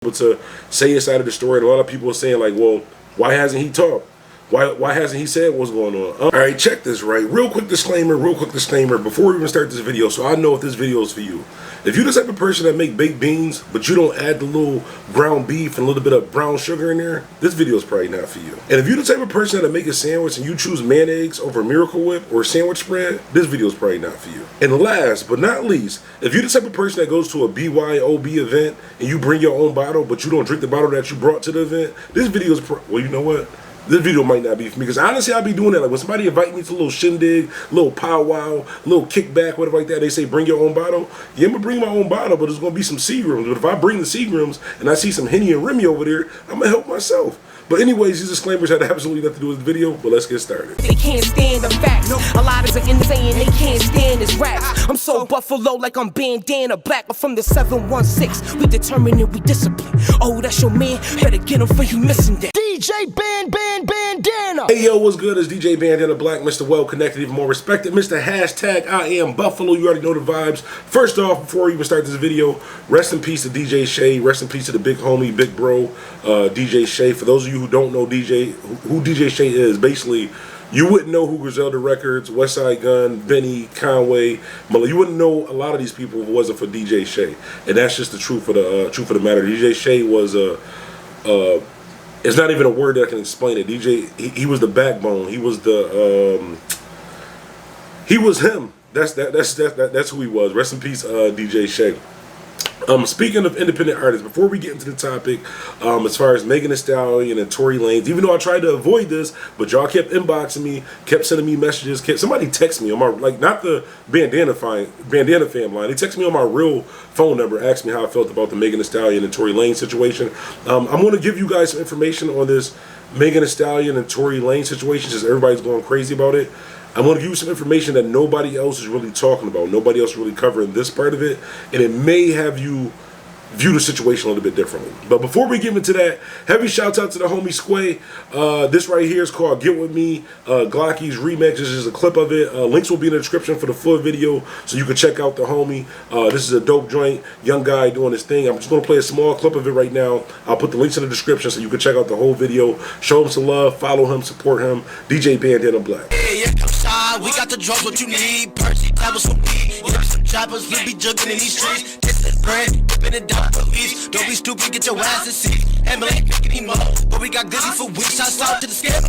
to say his side of the story, and a lot of people are saying like, well, why hasn't he talked? Why hasn't he said what's going on? All right, check this, right? Real quick disclaimer before we even start this video, so I know if this video is for you. If you're the type of person that make baked beans, but you don't add the little ground beef and a little bit of brown sugar in there, this video is probably not for you. And if you're the type of person that make a sandwich and you choose mayonnaise over Miracle Whip or sandwich spread, this video is probably not for you. And last but not least, if you're the type of person that goes to a BYOB event and you bring your own bottle, but you don't drink the bottle that you brought to the event, this video is, well, you know what? This video might not be for me, because honestly, I'll be doing that. Like when somebody invite me to a little shindig, a little powwow, a little kickback, whatever like that, they say bring your own bottle. Yeah, I'm gonna bring my own bottle, but there's gonna be some Seagrams. But if I bring the Seagrams and I see some Henny and Remy over there, I'm gonna help myself. But anyways, these disclaimers had absolutely nothing to do with the video, but let's get started. They can't stand the facts. A lot is insane, they can't stand this raps. I'm so Buffalo like I'm Bandana, black from the 716. We determined and we discipline. Oh, that's your man, better get him for you missing that. DJ Bandana. Hey yo, what's good? It's DJ Bandana Black, Mr. Well Connected, even more respected, Mr. Hashtag I am Buffalo. You already know the vibes. First off, before we even start this video, rest in peace to DJ Shay. Rest in peace to the big homie, big bro, DJ Shay. For those of you who don't know who DJ Shay is, basically, you wouldn't know who Griselda Records, Westside Gun, Benny, Conway, Mullah. You wouldn't know a lot of these people if it wasn't for DJ Shay, and that's just the truth of the matter. DJ Shay was it's not even a word that I can explain it. He was the backbone. He was he was him. That's who he was. Rest in peace, DJ Shay. Speaking of independent artists, before we get into the topic, as far as Megan Thee Stallion and Tory Lanez, even though I tried to avoid this, but y'all kept inboxing me, kept sending me messages, somebody text me on my, like, not the Bandana fam line, they text me on my real phone number, asked me how I felt about the Megan Thee Stallion and Tory Lanez situation. I'm going to give you guys some information on this Megan Thee Stallion and Tory Lanez situation, since everybody's going crazy about it. I want to give you some information that nobody else is really talking about. Nobody else is really covering this part of it. And it may have you view the situation a little bit differently. But before we get into that, heavy shouts out to the homie Squay. This right here is called Get With Me, Glocky's remix. This is a clip of it. Links will be in the description for the full video, so you can check out the homie. This is a dope joint, young guy doing his thing. I'm just going to play a small clip of it right now. I'll put the links in the description so you can check out the whole video. Show him some love, follow him, support him. DJ Bandana Black. We got the drugs, what you need. Percy, that was some weed. You got some choppers, we be jugging in these streets. This is bread, whipping it down police. Don't be stupid, get your ass to see. Emily, picking him up. But we got glizzy for weeks. Shots out to the scam.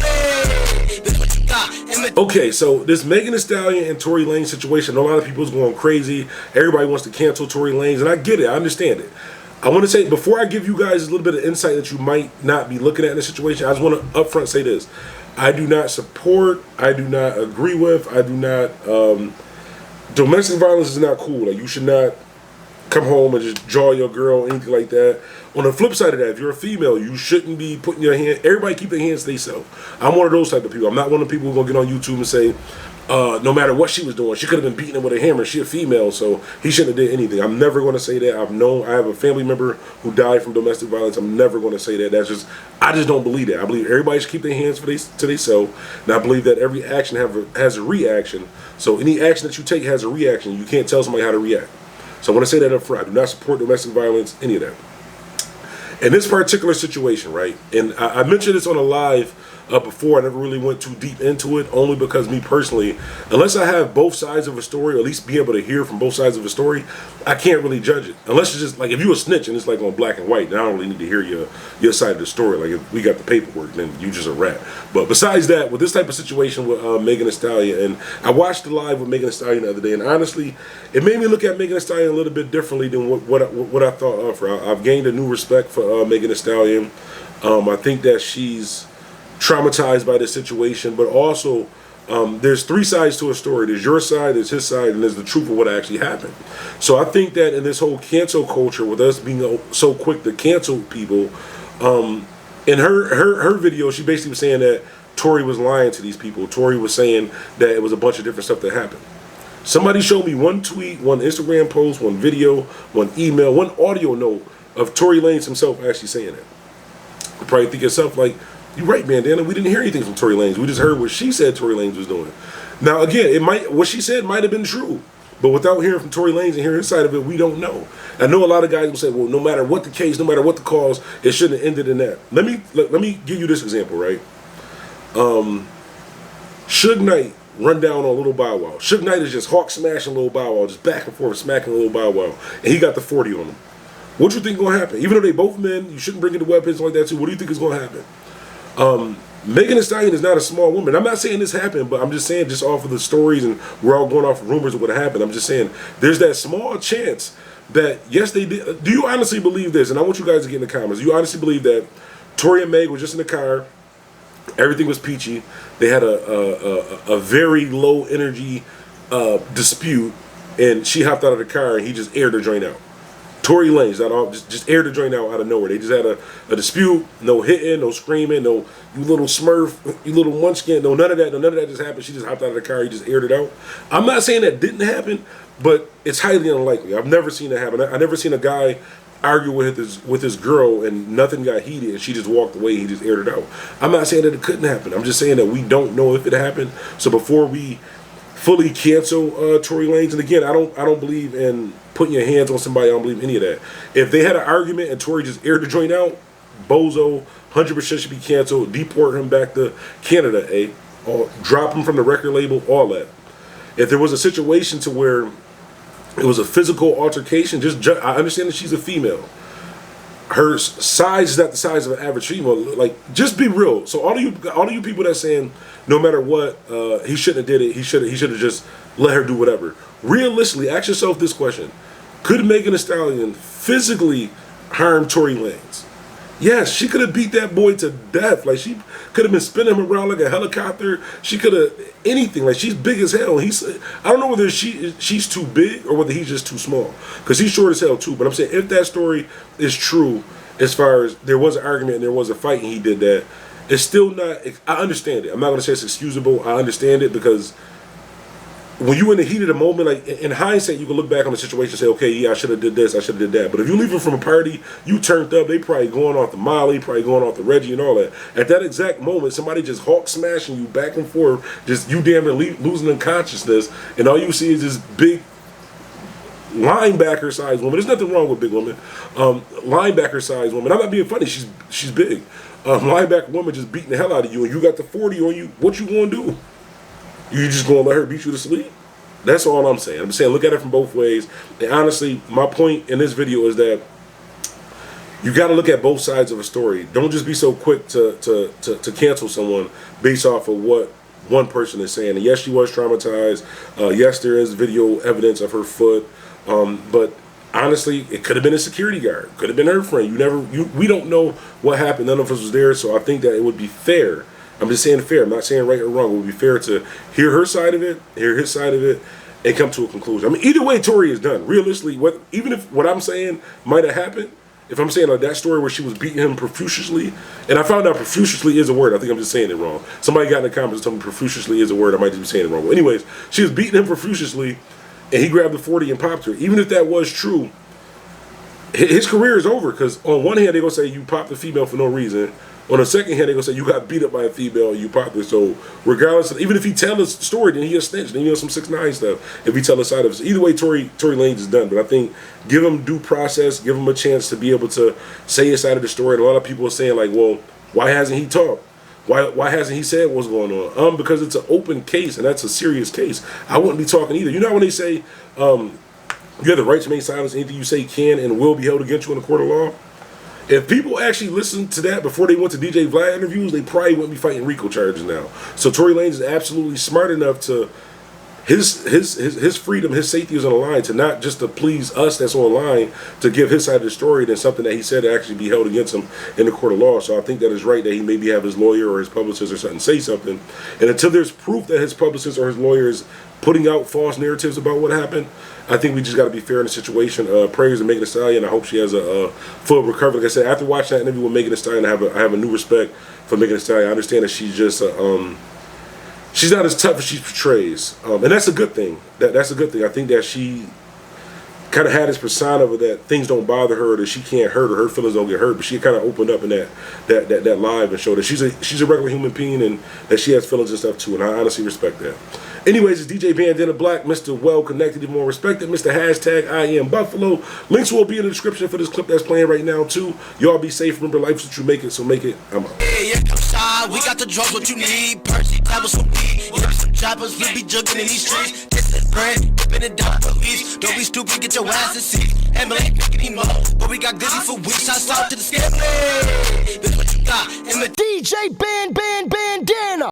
This what you got. Okay, so this Megan Thee Stallion and Tory Lanez situation, a lot of people's going crazy. Everybody wants to cancel Tory Lanez, and I get it. I understand it. I want to say, before I give you guys a little bit of insight that you might not be looking at in this situation, I just want to upfront say this. I do not support, I do not agree with, I do not, domestic violence is not cool. Like, you should not come home and just jaw your girl, anything like that. On the flip side of that, if you're a female, you shouldn't be putting your hand, everybody keep their hands to themselves. I'm one of those type of people. I'm not one of the people who are going to get on YouTube and say, no matter what she was doing, she could have been beating him with a hammer. She a female, so he shouldn't have did anything. I'm never going to say that. I have a family member who died from domestic violence. I'm never going to say that. I just don't believe that. I believe everybody should keep their hands to themselves, and I believe that every action has a reaction. So any action that you take has a reaction. You can't tell somebody how to react. So I want to say that up front. I do not support domestic violence, any of that. In this particular situation, right, and I mentioned this on a live before. I never really went too deep into it, only because me personally, unless I have both sides of a story, or at least be able to hear from both sides of a story, I can't really judge it. Unless it's just like, if you a snitch and it's like on black and white, then I don't really need to hear your side of the story. Like, if we got the paperwork, then you just a rat. But besides that, with this type of situation with Megan Thee Stallion, and I watched the live with Megan Thee Stallion the other day, and honestly, it made me look at Megan Thee Stallion a little bit differently than what I thought of her. I've gained a new respect for Megan Thee Stallion. I think that she's traumatized by this situation, but also there's three sides to a story. There's your side, there's his side, and there's the truth of what actually happened. So I think that in this whole cancel culture, with us being so quick to cancel people, in her video, she basically was saying that Tory was lying to these people. Tory was saying that it was a bunch of different stuff that happened. Somebody showed me one tweet, one Instagram post, one video, one email, one audio note of Tory Lanez himself actually saying that. You probably think yourself like, you're right, Bandana. We didn't hear anything from Tory Lanez. We just heard what she said Tory Lanez was doing. Now, again, what she said might have been true. But without hearing from Tory Lanez and hearing his side of it, we don't know. I know a lot of guys will say, well, no matter what the case, no matter what the cause, it shouldn't have ended in that. Let me give you this example, right? Suge Knight run down on Lil Bow Wow. Suge Knight is just hawk smashing Lil Bow Wow, just back and forth smacking Lil Bow Wow, and he got the 40 on him. What do you think is gonna happen? Even though they both men, you shouldn't bring in the weapons like that too. What do you think is gonna happen? Megan Thee Stallion is not a small woman. I'm not saying this happened, but I'm just saying just off of the stories, and we're all going off of rumors of what happened. I'm just saying there's that small chance that, yes, they did. Do you honestly believe this? And I want you guys to get in the comments. Do you honestly believe that Tory and Meg were just in the car, everything was peachy, they had a very low energy dispute, and she hopped out of the car and he just aired her joint out? Tory Lanez, just aired the joint out of nowhere. They just had a dispute, no hitting, no screaming, no you little smurf, you little munchkin, no none of that. No, none of that just happened. She just hopped out of the car, he just aired it out. I'm not saying that didn't happen, but it's highly unlikely. I've never seen that happen. I never seen a guy argue with his girl and nothing got heated and she just walked away, he just aired it out. I'm not saying that it couldn't happen. I'm just saying that we don't know if it happened. So before we fully cancel Tory Lanez, and again, I don't believe in putting your hands on somebody. I don't believe any of that. If they had an argument and Tory just aired the joint out, bozo, 100% should be canceled. Deport him back to Canada, or drop him from the record label, all that. If there was a situation to where it was a physical altercation, I understand that she's a female. Her size is not the size of an average female. Like, just be real. So all of you people that's saying no matter what, he shouldn't have did it. He should have just let her do whatever. Realistically, ask yourself this question: could Megan Thee Stallion physically harm Tory Lanez? Yes, she could have beat that boy to death. Like, she could have been spinning him around like a helicopter. She could have anything. Like, she's big as hell. I don't know whether she's too big or whether he's just too small, because he's short as hell too. But I'm saying, if that story is true, as far as there was an argument and there was a fight and he did that, it's still not. I understand it. I'm not going to say it's excusable. I understand it, because when you're in the heat of the moment, like in hindsight, you can look back on the situation and say, okay, yeah, I should have did this, I should have did that. But if you leave from a party, you turned up, they probably going off the Molly, probably going off the Reggie and all that. At that exact moment, somebody just hawk smashing you back and forth, just you damn near losing in consciousness, and all you see is this big linebacker size woman. There's nothing wrong with big women. Linebacker size woman. I'm not being funny. She's big. Linebacker woman just beating the hell out of you, and you got the 40 on you. What you gonna do? You just gonna let her beat you to sleep? That's all I'm saying. I'm saying look at it from both ways. And honestly, my point in this video is that you got to look at both sides of a story. Don't just be so quick to cancel someone based off of what one person is saying. And yes, she was traumatized. Yes, there is video evidence of her foot. But honestly, it could have been a security guard. Could have been her friend. We don't know what happened. None of us was there. So I think that it would be fair. I'm just saying fair. I'm not saying right or wrong. It would be fair to hear her side of it, hear his side of it, and come to a conclusion. I mean, either way, Tory is done. Realistically, even if what I'm saying might have happened, if I'm saying like that story where she was beating him profusely, and I found out profusely is a word. I think I'm just saying it wrong. Somebody got in the comments and told me profusely is a word. I might just be saying it wrong. But anyways, she was beating him profusely, and he grabbed the 40 and popped her. Even if that was true, his career is over, because on one hand, they're going to say you popped the female for no reason. On the second hand, they're going to say you got beat up by a female and you popped her. So regardless, even if he tell his story, then he a snitch. Then he some 6ix9ine stuff if he tell his side of it. Either way, Tory Lanez is done. But I think give him due process, give him a chance to be able to say his side of the story. And a lot of people are saying like, well, why hasn't he talked? Why hasn't he said what's going on? Because it's an open case, and that's a serious case. I wouldn't be talking either. You know when they say you have the right to remain silent, anything you say can and will be held against you in the court of law? If people actually listened to that before they went to DJ Vlad interviews, they probably wouldn't be fighting RICO charges now. So Tory Lanez is absolutely smart enough to his freedom, his safety is on the line, to not just to please us that's online, to give his side of the story, than something that he said to actually be held against him in the court of law. So I think that is right that he maybe have his lawyer or his publicist or something say something. And until there's proof that his publicist or his lawyer is putting out false narratives about what happened, I think we just got to be fair in the situation. Prayers to Megan Thee Stallion. I hope she has a full recovery. Like I said, after watching that interview with Megan Thee Stallion, I have a new respect for Megan Thee Stallion. I understand that she's just she's not as tough as she portrays, and that's a good thing. That's a good thing. I think that she kind of had this persona of her that things don't bother her, that she can't hurt, or her feelings don't get hurt. But she kind of opened up in that live and showed that she's a regular human being and that she has feelings and stuff too. And I honestly respect that. Anyways, it's DJ Bandana Black, Mr. Well Connected, even more respected, Mr. Hashtag I Am Buffalo. Links will be in the description for this clip that's playing right now too. Y'all be safe. Remember, life's what you make it, so make it. I'm out. Yeah, come side, we got the drugs, what you need. Percy, that was some weed. Yeah, some choppers, we be jugging in these streets. This bread, dipping it down police. Don't be stupid, get your ass in seat. Emily, picking him up, but we got glizzy for weeks. I out to the scam. This what you got. And the DJ Bandana.